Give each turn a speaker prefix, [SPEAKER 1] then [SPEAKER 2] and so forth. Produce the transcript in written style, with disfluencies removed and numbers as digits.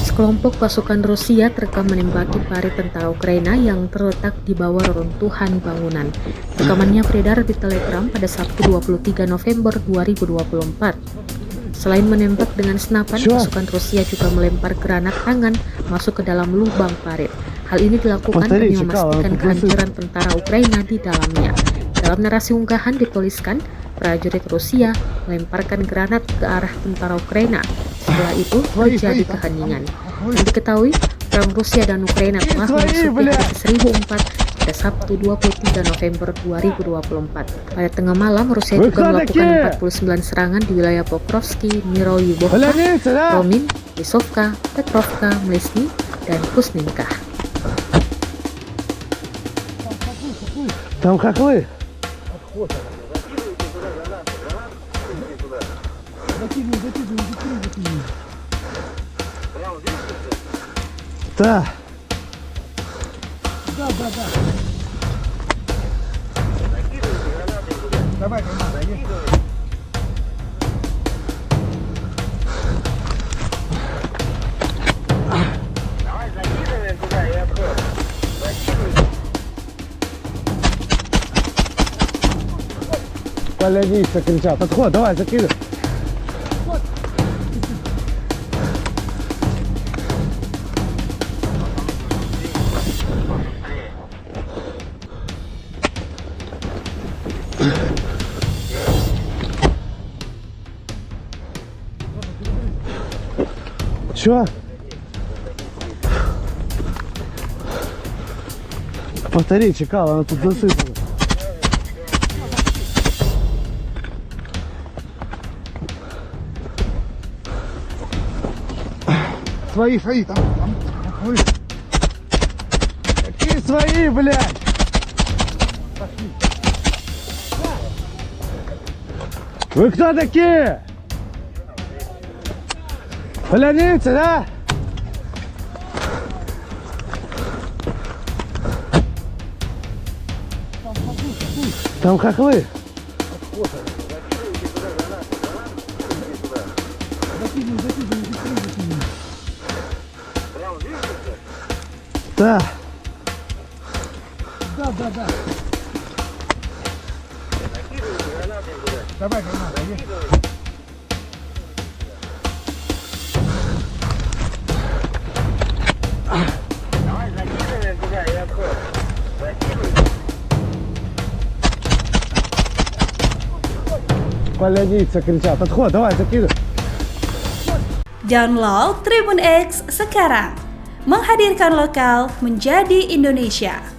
[SPEAKER 1] Sekelompok pasukan Rusia terekam menembaki parit tentara Ukraina yang terletak di bawah reruntuhan bangunan. Rekamannya beredar di Telegram pada Sabtu 23 November 2024. Selain menembak dengan senapan, pasukan Rusia juga melempar granat tangan masuk ke dalam lubang parit. Hal ini dilakukan demi memastikan kehancuran tentara Ukraina di dalamnya. Dalam narasi unggahan dituliskan, prajurit Rusia melemparkan granat ke arah tentara Ukraina. Setelah itu terjadi keheningan. Dan diketahui, perang Rusia dan Ukraina telah memasuki hari ke-1004 pada Sabtu 23 November 2024. Pada tengah malam, Rusia juga melakukan 49 serangan di wilayah Pokrovsky, Mirolyubovka, Romin, Lisovka, Petrovka, Mlesny, dan Kuzninka.
[SPEAKER 2] Там хохлы. Да. Да. Давай, закидываем туда и отход. Поляниться кричат. Отход, давай, закидывай. Чё? Повтори, чекал, она тут засыпала. Свои, там. Какие свои, блядь? Вы кто такие? Поляницы, да? Там хохлы. Да. Да. Давай, граната, есть. Давай, закидываем туда и отход. Закидываем. Поляницы кричат. Отход, давай, закидывай.
[SPEAKER 3] Download Tribun X sekarang. Menghadirkan lokal menjadi Indonesia.